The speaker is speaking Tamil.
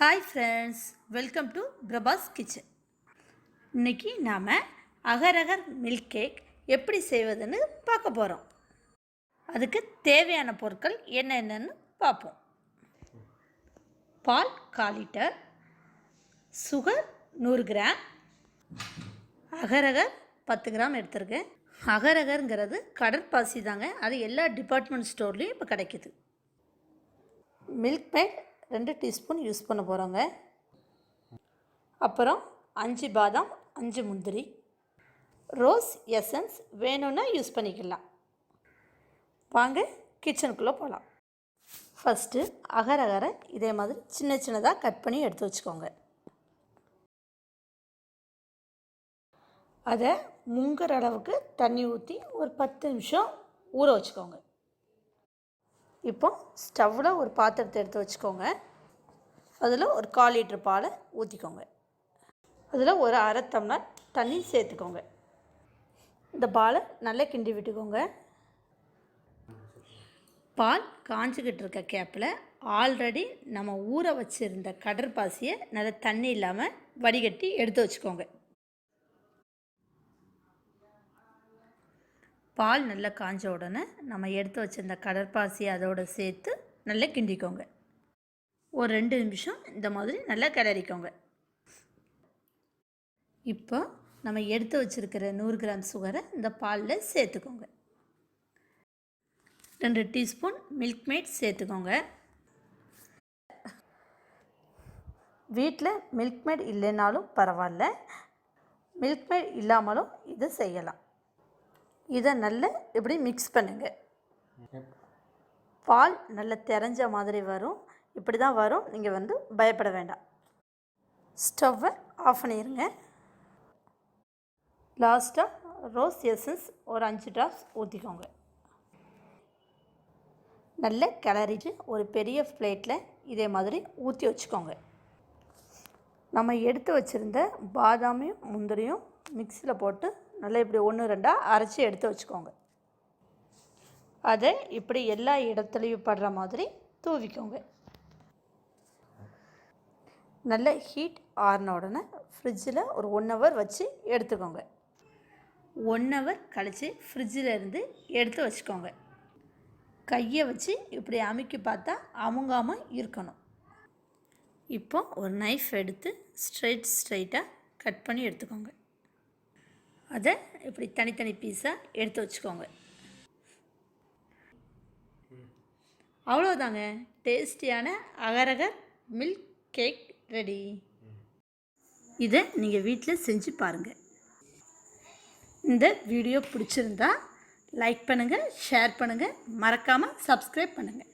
Hi friends, welcome to Prabhas kitchen. இன்றைக்கி நாம் அகர் அகர் மில்க் கேக் எப்படி செய்வதுன்னு பார்க்க போகிறோம். அதுக்கு தேவையான பொருட்கள் என்னென்னு பார்ப்போம். பால் 1/4 லிட்டர், சுகர் 100 கிராம், அகர் அகர் 10 கிராம் எடுத்துருக்கேன். அகர் அகர்ங்கிறது கடற்பாசி தாங்க, அது எல்லா டிபார்ட்மெண்ட் ஸ்டோர்லேயும் இப்போ கிடைக்கிது. மில்க் மேட் 2 டீஸ்பூன் யூஸ் பண்ண போகிறோங்க. அப்புறம் 5 பாதாம், 5 முந்திரி, ரோஸ் எசன்ஸ் வேணும்னா யூஸ் பண்ணிக்கலாம். வாங்க கிச்சனுக்குள்ளே போகலாம். ஃபஸ்ட்டு அகர் அகரை இதே மாதிரி சின்ன சின்னதாக கட் பண்ணி எடுத்து வச்சுக்கோங்க. அதை முங்குற அளவுக்கு தண்ணி ஊற்றி ஒரு 10 நிமிஷம் ஊற வச்சுக்கோங்க. இப்போ ஸ்டவ்வில் ஒரு பாத்திரத்தை எடுத்து வச்சுக்கோங்க. அதில் ஒரு 1/4 லிட்டர் பாலை ஊற்றிக்கோங்க. அதில் ஒரு அரை டம்ளர் தண்ணி சேர்த்துக்கோங்க. இந்த பாலை நல்லா கிண்டி விட்டுக்கோங்க. பால் காஞ்சிக்கிட்டு இருக்க கேப்பில் ஆல்ரெடி நம்ம ஊற வச்சுருந்த கடற்பாசியை நல்லா தண்ணி இல்லாமல் வடிகட்டி எடுத்து வச்சுக்கோங்க. பால் நல்லா காஞ்ச உடனே நம்ம எடுத்து வச்சுருந்த கடற்பாசியை அதோடு சேர்த்து நல்லா கிண்டிக்கோங்க. ஒரு 2 நிமிஷம் இந்த மாதிரி நல்லா கிளறிக்கோங்க. இப்போ நம்ம எடுத்து வச்சுருக்கிற 100 கிராம் சுகரை இந்த பாலில் சேர்த்துக்கோங்க. 2 டீஸ்பூன் மில்க் மேட் சேர்த்துக்கோங்க. வீட்டில் மில்க் மேட் இல்லைனாலும் பரவாயில்ல, மில்க் மேட் இல்லாமலும் இதை செய்யலாம். இதை நல்லா இப்படி மிக்ஸ் பண்ணுங்கள். பால் நல்லா தெரிஞ்ச மாதிரி வரும். இப்படி தான் வரும், நீங்கள் பயப்பட வேண்டாம். ஸ்டவ்வை ஆஃப் பண்ணிடுங்க. லாஸ்ட்டாக ரோஸ் எசன்ஸ் ஒரு 5 ட்ராப்ஸ் ஊற்றிக்கோங்க. நல்லா கிளறிட்டு ஒரு பெரிய பிளேட்டில் இதே மாதிரி ஊற்றி வச்சுக்கோங்க. நம்ம எடுத்து வச்சுருந்த பாதாமையும் முந்திரியும் மிக்சியில் போட்டு நல்லா இப்படி 1-2 அரைச்சி எடுத்து வச்சுக்கோங்க. அதை இப்படி எல்லா இடத்துலையும் படுற மாதிரி தூவிக்கோங்க. நல்ல ஹீட் ஆறின உடனே ஃப்ரிட்ஜில் ஒரு 1 ஹவர் வச்சு எடுத்துக்கோங்க. 1 ஹவர் கழித்து ஃப்ரிட்ஜில் இருந்து எடுத்து வச்சுக்கோங்க. கையை வச்சு இப்படி அமுக்கி பார்த்தா அமுங்காமல் இருக்கணும். இப்போ ஒரு நைஃப் எடுத்து ஸ்ட்ரைட்டாக கட் பண்ணி எடுத்துக்கோங்க. அதை இப்படி தனித்தனி பீஸாக எடுத்து வச்சுக்கோங்க. அவ்வளோதாங்க, டேஸ்டியான அகர் அகர் மில்க் கேக் ரெடி. இதை நீங்கள் வீட்டில் செஞ்சு பாருங்கள். இந்த வீடியோ பிடிச்சிருந்தா லைக் பண்ணுங்கள், ஷேர் பண்ணுங்கள், மறக்காமல் சப்ஸ்கிரைப் பண்ணுங்கள்.